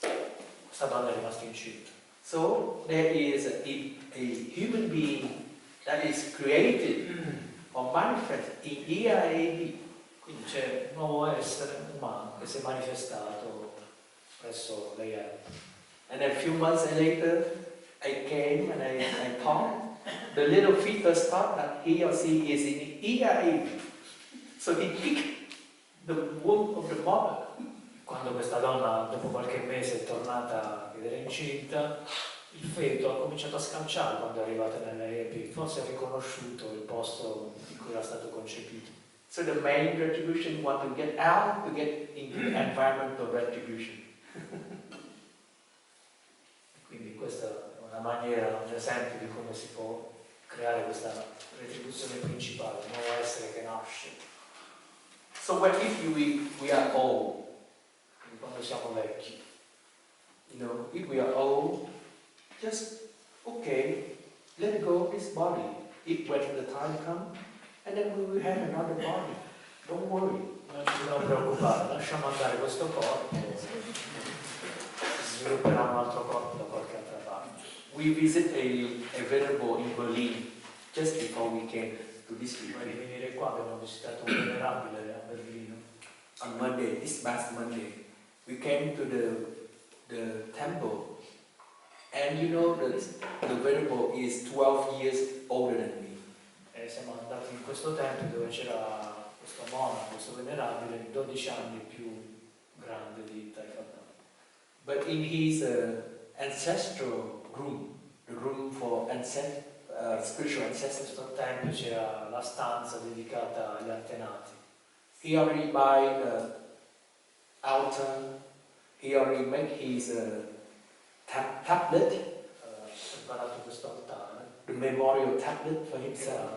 e questa donna è rimasta incinta. So there is a human being that is created or manifest in EIAB. Quindi c'è un nuovo essere umano che si è manifestato presso l'EIAB. And a few months later, I came and I talked. The little fetus thought that he or she is in EIAB. So he kicked the womb of the mother. Quando questa donna, dopo qualche mese, è tornata ed era incinta, il feto ha cominciato a scanciare quando è arrivata nell'EIAB. Forse ha riconosciuto il posto in cui era stato concepito. So the main retribution want to get out to get into the environmental retribution. Quindi questa è una maniera, un esempio di come si può creare questa retribuzione principale, un nuovo essere che nasce. So what if we are old? Quindi quando siamo vecchi, You know, if we are old, just okay, let go of this body. If when the time comes, and then we will have another body. Don't worry. non ci dobbiamo preoccupare, lasciamo andare questo corpo, svilupperà un altro corpo da qualche altra parte. We visit a venerable in Berlin just before we came to this Prima di retreat. venire qua abbiamo visitato un venerabile a Berlino. On Monday, this past Monday, we came to the temple, and you know the venerable is 12 years older than me. E siamo andati in questo tempio dove c'era questo monaco, questo venerabile, 12 anni più grande di Taekwondo. But in his ancestral room, the room for spiritual In ancestors, questo tempio c'era la stanza dedicata agli antenati. he already buy altar, he already make his tablet, Preparato questo altare, the memorial tablet for che himself.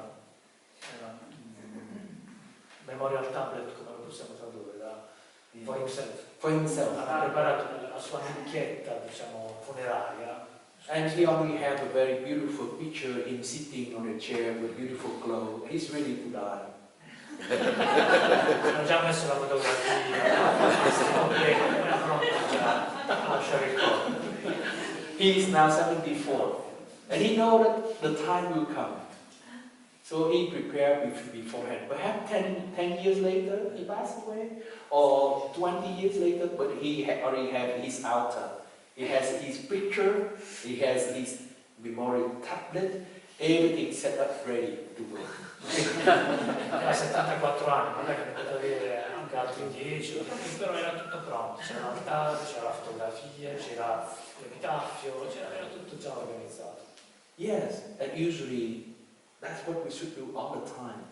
era memorial tablet, come lo possiamo tradurre, for himself. For himself. Ha preparato la sua nicchietta, diciamo, funeraria. And he already have a very beautiful picture, him sitting on a chair with beautiful clothes. He's ready to die. Hanno già messo la fotografia, questi completi, è pronto già a lasciare il corpo. He is now 74. And he knows that the time will come. So he prepared beforehand. Perhaps 10 years later he passed away, or 20 years later, but he already had his altar. He has his picture, he has his memorial tablet, everything set up ready to go. Aveva 74 anni, non è che ne poteva avere anche altri 10, però era tutto pronto, c'era l'altare, c'era la fotografia, c'era l'epitaffio, era tutto già organizzato. Yes, and usually that's what we should do all the time,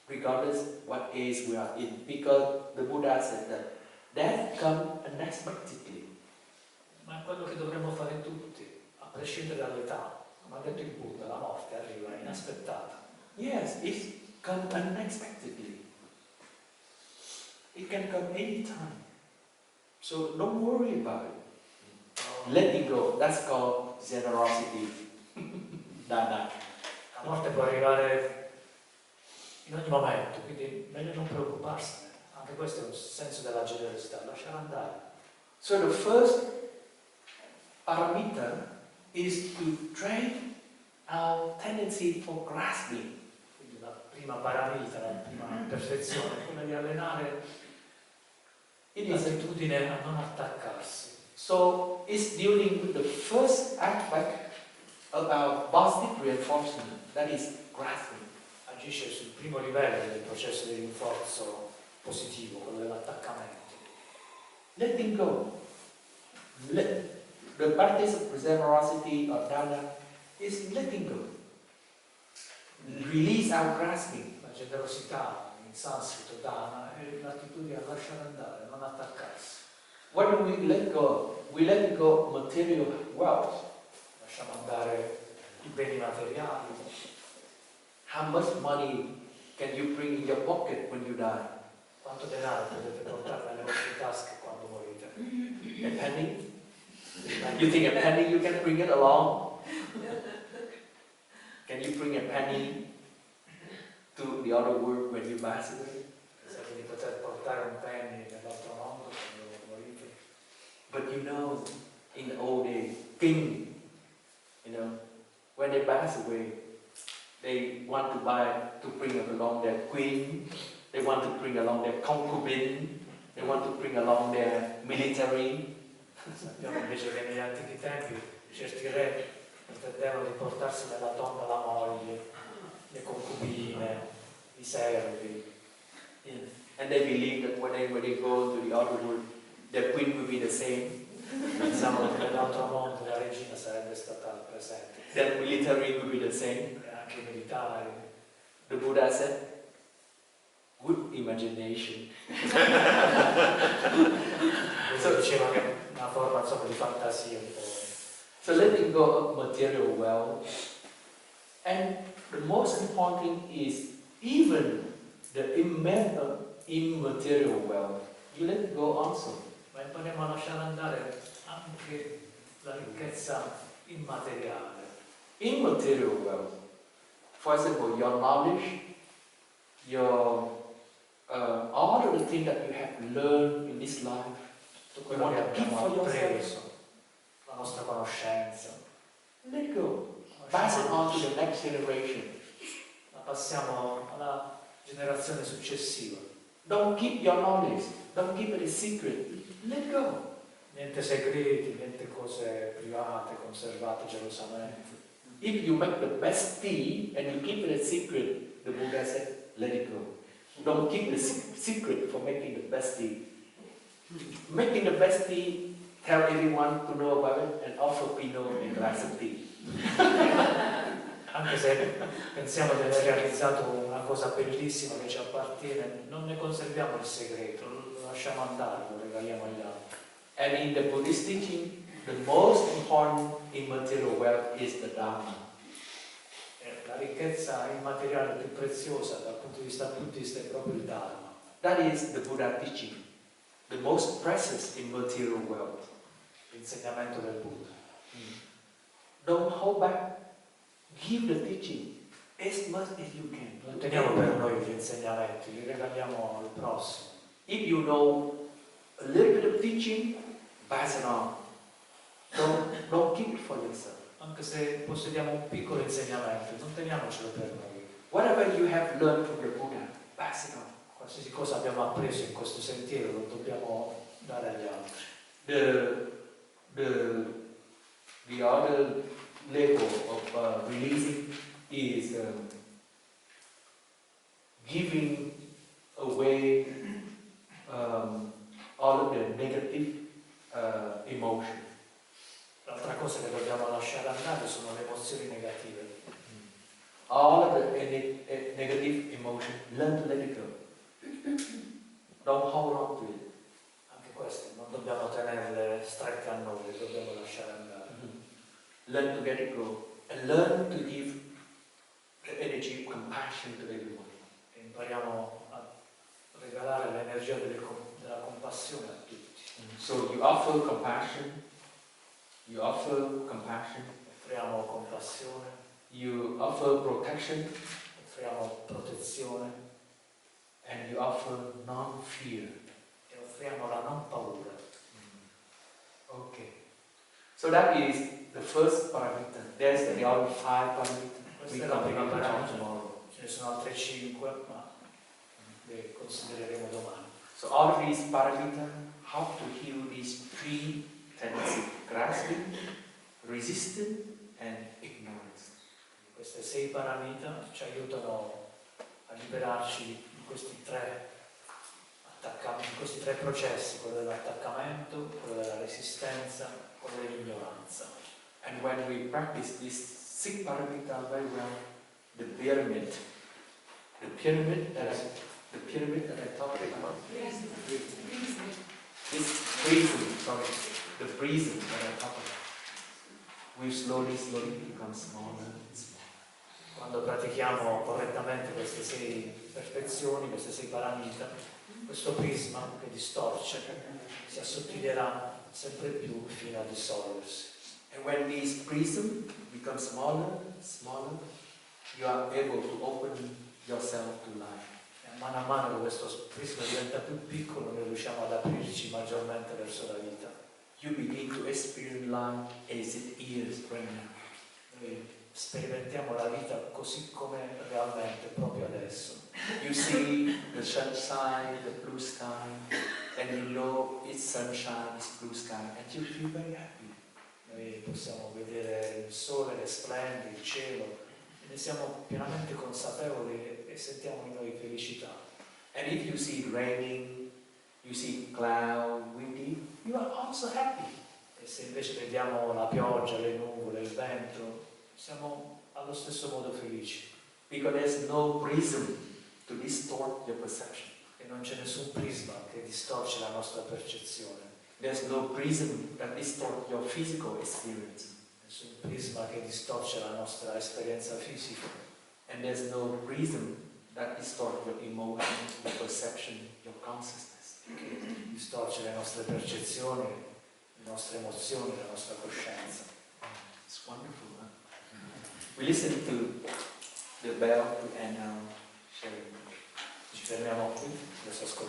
regardless what age we are in, because the Buddha said that death comes unexpectedly. Ma è quello che dovremmo fare tutti, a prescindere dall'età. Come ha detto il Buddha, la morte arriva inaspettata. Yes, it comes unexpectedly. It can come anytime. So don't worry about it. Let it go. That's called generosity. Dana. La morte può arrivare in ogni momento, quindi meglio non preoccuparsene. Anche questo è un senso della generosità, lasciare andare. So the first paramita is to train our tendency for grasping. Quindi la prima paramita, la prima perfezione è quella di allenare l'attitudine a non attaccarsi. So it's dealing with the first aspect of our positive reinforcement, that is grasping. Agisce sul primo livello del processo di rinforzo positivo, quello dell'attaccamento. Letting go. The practice of generosity or dana is letting go. Release our grasping. La generosità in sanscrito dana è l'attitudine a lasciare andare, non attaccarsi. What do we let go? We let go of material wealth. Lasciamo andare i beni materiali. How much money can you bring in your pocket when you die? Quanto denaro potete portare nelle vostre tasche quando morite? A penny? You think a penny you can bring it along? Can you bring a penny to the other world when you pass away? Pensate di poter portare un penny nell'altro mondo quando morite? But you know, in the old days, king, when they pass away, they want to bring along their queen, they want to bring along their concubine, they want to bring along their military. Sappiamo invece che negli antichi tempi certi re pretendevano di portarsi nella tomba la moglie, le concubine, i servi. Yeah. And they believe that when they go to the other world, their queen will be the same. Pensavano che nell'altro mondo la regina sarebbe stata presente. Their military will be the same. E anche i militari. The Buddha said, good imagination. So diceva che è una forma insomma di fantasia un po'. So letting go of material wealth. And the most important thing is even the immaterial wealth. You let it go also. Ma impariamo a lasciare andare anche la ricchezza immateriale. Immaterial wealth. For example, your knowledge, your all of the things that you have learned in this life. Tutto quello che abbiamo appreso, la nostra conoscenza. Let it go. Pass it on to the next generation. La passiamo alla generazione successiva. Don't keep your knowledge. Don't keep it a secret. Let it go. Niente segreti, niente cose private, conservate gelosamente. If you make the best tea and you keep it a secret, the Buddha said, let it go. Don't keep the secret for making the best tea. Making the best tea, tell everyone to know about it and offer Pinot a glass of tea. Anche se pensiamo di aver realizzato una cosa bellissima che ci appartiene, non ne conserviamo il segreto, lo lasciamo andare, lo regaliamo agli altri. And in the Buddhist teaching, the most important immaterial wealth is the Dharma. La ricchezza immateriale più preziosa dal punto di vista buddista è proprio il Dharma. That is the Buddha teaching, the most precious immaterial wealth. L'insegnamento del Buddha. Don't hold back. Give the teaching as much as you can. Non teniamo per noi gli insegnamenti, li regaliamo al prossimo. If you know a little bit of teaching, pass it on. Don't keep it for yourself. Anche se possediamo un piccolo insegnamento, non teniamocelo per noi. Whatever you have learned from the Buddha, pass it on. Qualsiasi cosa abbiamo appreso in questo sentiero lo dobbiamo dare agli altri. The other level of releasing is giving away all of the negative emotion. L'altra cosa che dobbiamo lasciare andare sono le emozioni negative. All of the negative emotion, learn to let it go. Don't hold on to it. Anche queste non dobbiamo tenerle strette a noi, le dobbiamo lasciare andare. Learn to let it go and learn to give the energy of compassion to everyone. E impariamo a regalare l'energia della compassione a tutti. So you offer compassion. Offriamo compassione, You offer protection, offriamo protezione and you offer non-fear. e offriamo la non paura. Okay. So that is the first parameter. There's the other 5 parameters. Questa è la prima parametra. Ce ne sono altre 5, ma le considereremo domani. So all of these parameters, how to heal these 3 tendencies: grasping, resistance, and ignorance. Queste 6 paramita ci aiutano a liberarci di questi 3 processi, quello dell'attaccamento, quello della resistenza, quello dell'ignoranza. And when we practice these 6 parameters very well, the pyramid that I talked about, this the prism that I talked about, we slowly become smaller and smaller. Quando pratichiamo correttamente queste 6 perfezioni, queste 6 paramita, questo prisma che distorce si assottiglierà sempre più fino a dissolversi. And when these prisms become smaller, you are able to open yourself to life. E a mano che questo prisma diventa più piccolo, noi riusciamo ad aprirci maggiormente verso la vita. You begin to experience life as it is right now. Noi sperimentiamo la vita così come realmente, proprio adesso. You see the sunshine, the blue sky, and you know it's sunshine, it's blue sky, and you feel very happy. Noi possiamo vedere il sole, le splende, il cielo, e ne siamo pienamente consapevoli e sentiamo in noi felicità. And if you see it raining, you see cloud, windy, you are also happy. E se invece vediamo la pioggia, le nuvole, il vento, siamo allo stesso modo felici. Because there's no prism to distort your perception. E non c'è nessun prisma che distorce la nostra percezione. There's no prism that distorts your physical experience. Nessun prisma che distorce la nostra esperienza fisica. And there's no prism that distorts your emotion, your perception, your consciousness. Che distorce le nostre percezioni, le nostre emozioni, la nostra coscienza. It's wonderful, huh? We listen to the bell to end our sharing. Ci fermiamo qui, adesso ascoltiamo.